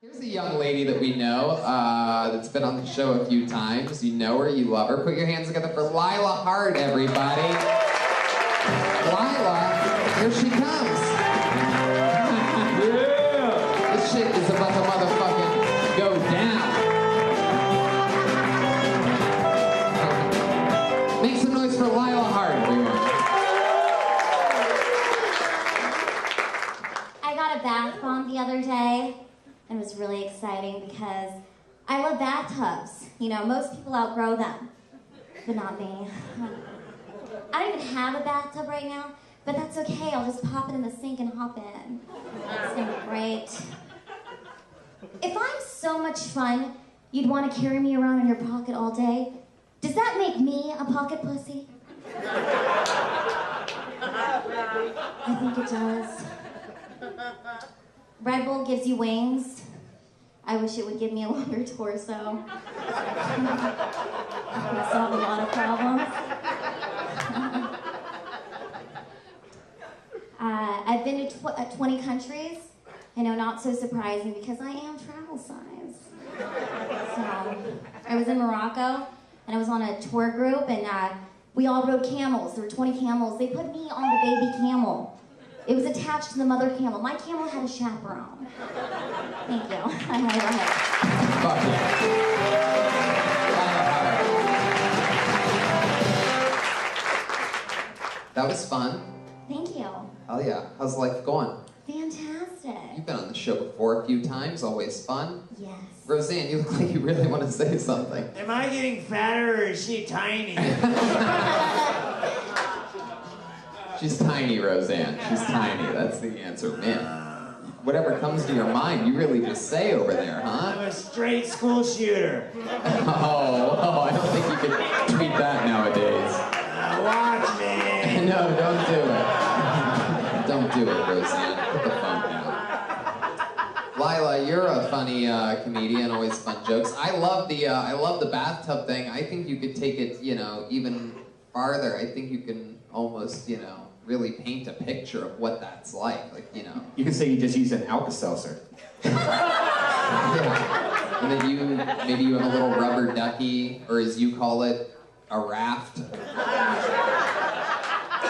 Here's a young lady that we know that's been on the show a few times. You know her, you love her. Put your hands together for Lila Hart, everybody. Lila, here she comes. Yeah! This shit is about to motherfucking go down. Make some noise for Lila Hart, everyone. I got a bath bomb the other day. And it was really exciting because I love bathtubs. You know, most people outgrow them, but not me. I don't even have a bathtub right now, but that's okay. I'll just pop it in the sink and hop in. It's gonna be great. If I'm so much fun, you'd want to carry me around in your pocket all day. Does that make me a pocket pussy? I think it does. Red Bull gives you wings. I wish it would give me a longer torso. It would solve a lot of problems. I've been to 20 countries. I know, not so surprising because I am travel size. So, I was in Morocco and I was on a tour group and we all rode camels. There were 20 camels. They put me on the baby camel. It was attached to the mother camel. My camel had a chaperone. Thank you. I'm Lila Hart. Fuck yeah. That was fun. Thank you. Hell yeah. How's life going? Fantastic. You've been on the show before a few times. Always fun. Yes. Roseanne, you look like you really want to say something. Am I getting fatter or is she tiny? She's tiny, Roseanne. She's tiny. That's the answer, man. Whatever comes to your mind, you really just say over there, huh? I'm a straight school shooter. Oh, I don't think you can tweet that nowadays. Watch me. No, don't do it. Don't do it, Roseanne. Put the phone down. Lila, you're a funny comedian. Always fun jokes. I love the bathtub thing. I think you could take it, even farther. I think you can almost, really paint a picture of what that's like. You could say you just use an Alka-Seltzer. Yeah. And then maybe you have a little rubber ducky, or as you call it, a raft.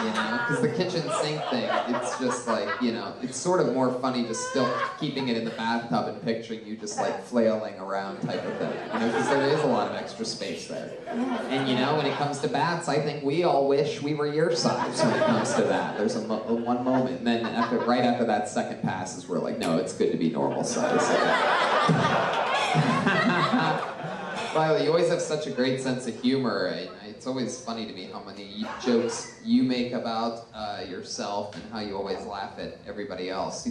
Because the kitchen sink thing, it's just it's sort of more funny just still keeping it in the bathtub and picturing you just flailing around type of thing. Because there is a lot of extra space there. And when it comes to bats, I think we all wish we were your size when it comes to that. There's one moment, and then right after that second passes, we're like, no, it's good to be normal size. Lila, you always have such a great sense of humor. It's always funny to me how many jokes you make about yourself and how you always laugh at everybody else.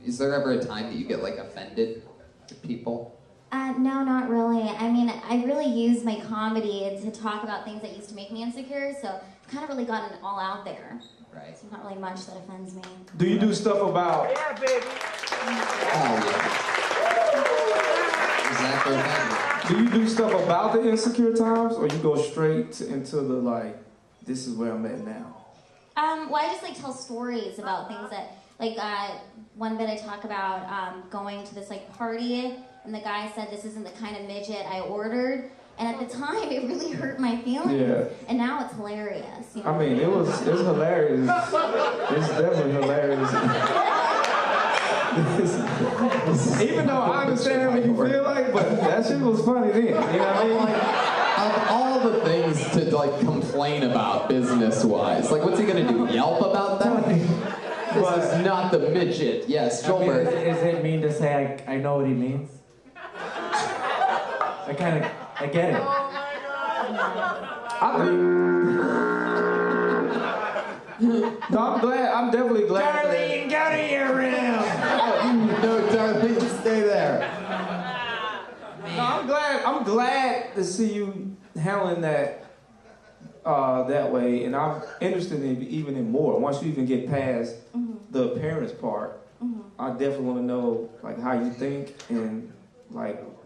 Is there ever a time that you get offended at people? No, not really. I mean, I really use my comedy to talk about things that used to make me insecure, so I've kind of really gotten it all out there. Right. So not really much that offends me. Do you do stuff about... Yeah, baby. Oh, yeah. Exactly right. Do you do stuff about the insecure times, or you go straight into the, this is where I'm at now? Well, I just tell stories about things that, one bit I talk about going to this party, and the guy said this isn't the kind of midget I ordered, and at the time it really hurt my feelings. Yeah. And now it's hilarious. I mean, it's hilarious. It's definitely hilarious. Even though I understand what you feel like, but that shit was funny then. You know what I mean? Of all the things to complain about business-wise, what's he gonna do? Yelp about that? This is not the midget. Yes, Joelberg. Is it mean to say I know what he means? I get it. No, I'm definitely glad. Darlene, go to your room. No, Darlene, stay there. No, I'm glad to see you handling that that way, and I'm interested in even in more. Once you even get past the appearance part, I definitely want to know how you think and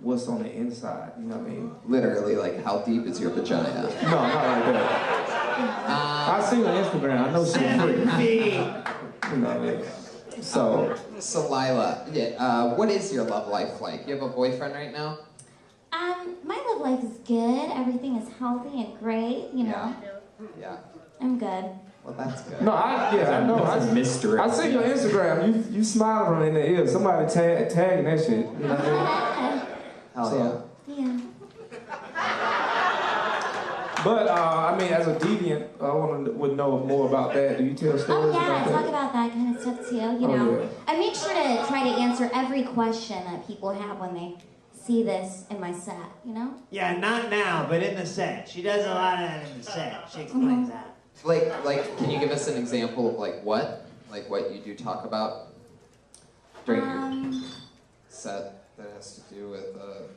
what's on the inside. You know what I mean? Literally, how deep is your vagina? No, not like that. I see her on Instagram. I know she's free. You know, So, So Lila, yeah, what is your love life like? You have a boyfriend right now? My love life is good. Everything is healthy and great, you know. Yeah. I'm good. Well, that's good. no, I know. That's a mystery. I see your Instagram. You smiling from in the ear. Somebody tagging that shit. You know what I mean? Hell So- Yeah. But I mean, as a deviant, I would know more about that. Do you tell Oh stories yeah, I about talk that? about that kind of stuff too, you Oh, know. yeah. I make sure to try to answer every question that people have when they see this in my set, you know? Yeah, not now, but in the set. She does a lot of that in the set. She explains that. Like, can you give us an example of like what you do talk about during your set that has to do with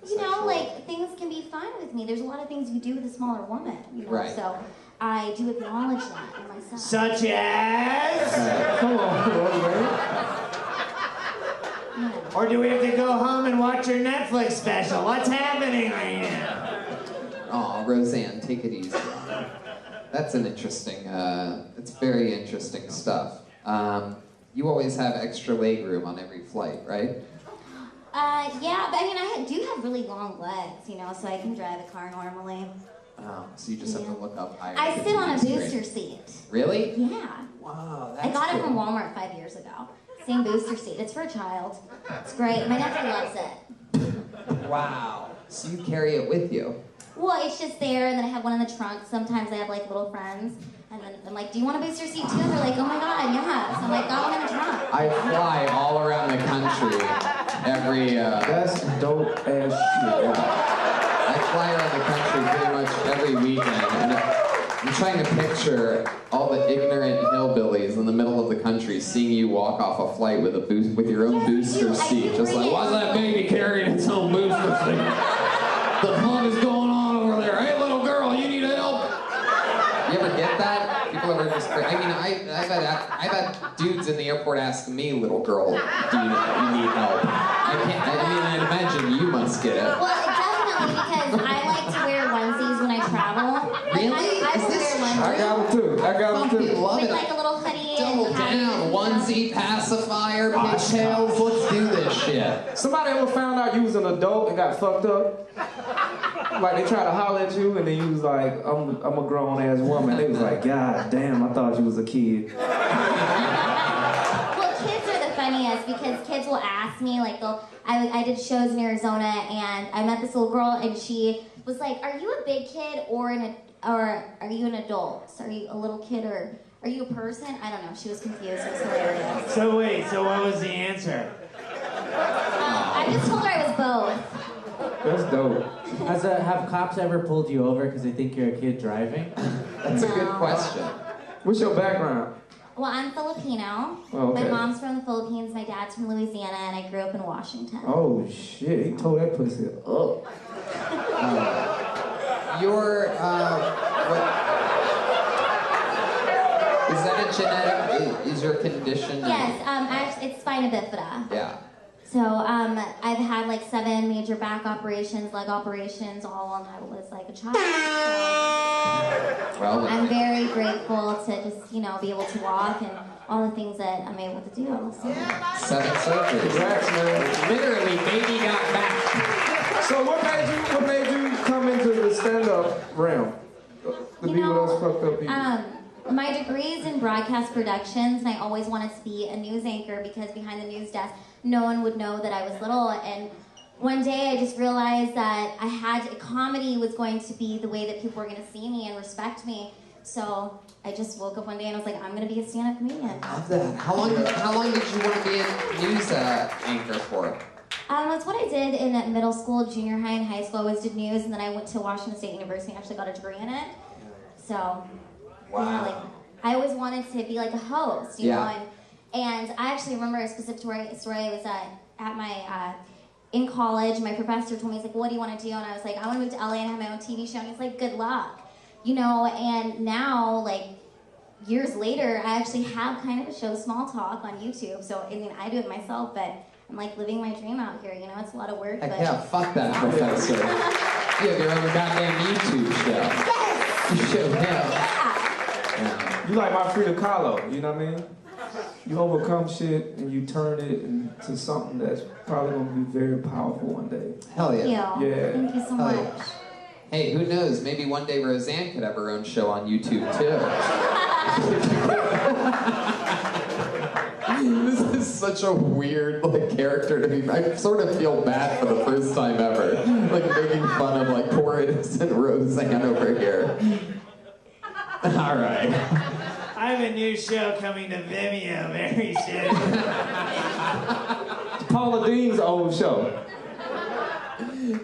You know, sexual- like things can be fun with me. There's a lot of things you do with a smaller woman, you know. Right. So I do acknowledge that in my set. Such as? Come on, man. You know. Or do we have to go home and watch your Netflix special? What's happening right now? Oh, Roseanne, take it easy. That's an interesting. It's very interesting stuff. You always have extra leg room on every flight, right? Yeah, but I mean, I do have really long legs, you know, so I can drive a car normally. Oh, so you just have to Yeah. look up higher. I to sit on a see the booster screen. seat. Really? Yeah. Wow, I got it from Walmart 5 years ago. Same booster seat. It's for a child. It's great. My nephew loves it. Wow. So you carry it with you? Well, it's just there, and then I have one in the trunk. Sometimes I have like little friends, and then I'm like, "Do you want a booster seat too?" And they're like, "Oh my god, yes." I'm like, "Got one in the trunk." I fly all around the country every. That's dope as shit. I fly around the country pretty much every weekend, and I'm trying to picture all the ignorant hillbillies in the middle of the country seeing you walk off a flight with your own Yes, booster I seat, do just bring like, it. why's that baby carrying its own booster seat? The fuck is going on over there? Hey, little girl, you need help? You ever get that? People ever just? I mean, I've had dudes in the airport ask me, "Little girl, do you need help?" I imagine you must get it. Well, definitely because I like to wear onesies when I travel. Like, Really? I Is will this wear I onesies got them too. I got them Fucking too. love with it. like a little hoodie Double and down, onesie, pacifier, pigtails. Let's do this shit. Somebody ever found out you was an adult and got fucked up? Like they tried to holler at you and then you was like, I'm a grown ass woman. They was like, God damn, I thought you was a kid. Well, kids are the funniest because kids will ask me, like, I did shows in Arizona and I met this little girl and she was like, "Are you a big kid or are you an adult? So are you a little kid or are you a person?" I don't know. She was confused. It was hilarious. So wait, so what was the answer? I just told her I was both. That's dope. Have cops ever pulled you over because they think you're a kid driving? That's a good No. question. What's your background? Well, I'm Filipino. Oh, okay. My mom's from the Philippines. My dad's from Louisiana, and I grew up in Washington. Oh shit, he tore that pussy up. Your what? Is that a genetic? Is your condition? Yes, actually, it's spina bifida. Yeah. So, I've had like 7 major back operations, leg operations, all while I was like a child. So Well, I'm very grateful to just, be able to walk and all the things that I'm able to do. So. 7 surgeries. Congrats, man. Literally, baby got back. So what made you come into the stand-up realm? To be with those fucked up people. My degree is in broadcast productions, and I always wanted to be a news anchor because behind the news desk, no one would know that I was little. And one day, I just realized that comedy was going to be the way that people were going to see me and respect me. So I just woke up one day and I was like, I'm going to be a stand-up comedian. Love that. How long did you want to be a news anchor for? That's what I did in middle school, junior high, and high school. I always did news, and then I went to Washington State University and actually got a degree in it. So, Wow. I always wanted to be like a host, you Yeah. know. And I actually remember a specific story. I was at my in college. My professor told me, he's like, "What do you want to do?" And I was like, "I want to move to LA and have my own TV show." And he's like, "Good luck," you know. And now, like years later, I actually have kind of a show, Small Talk, on YouTube. So I mean, I do it myself, but I'm like living my dream out here. You know, it's a lot of work. Heck but yeah, fuck that professor. You have your own goddamn YouTube show. Yes. You show him. Yeah. Yeah. You like my Frida Kahlo, you know what I mean? you overcome shit and you turn it into something that's probably gonna be very powerful one day. Hell yeah. Thank you. Yeah. Thank you so Hell much. yeah. Hey, who knows? Maybe one day Roseanne could have her own show on YouTube too. This is such a weird character to me. I sort of feel bad for the first time ever, making fun of poor innocent Roseanne over here. All right. I have a new show coming to Vimeo very soon. Paula Dean's old show.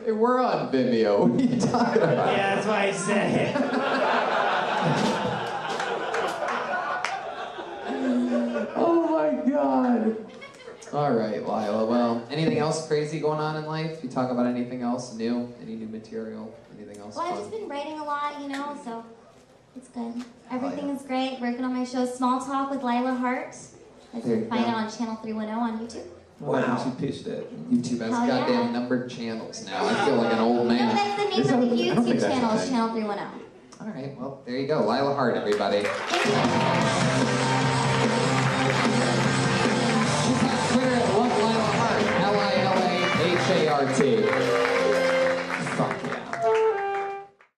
Hey, we're on Vimeo. What are you talking about? Yeah, that's why I said it. Oh my God. All right, Lila. Well, anything else crazy going on in life? You talk about anything else new? Any new material? Anything else Well, I've fun? just been writing a lot, so it's good. Everything is great. Working on my show, Small Talk with Lila Hart. You There you can find go. it on Channel 310 on YouTube. Wow. She pitched that. YouTube has Hell yeah. goddamn numbered channels now. I feel like an old No, man. that's the name Is of the that- I don't think YouTube that's channel, a is thing. Channel 310. All right, well, there you go. Lila Hart, everybody. She's on Twitter at Love Lila Hart. LILAHART.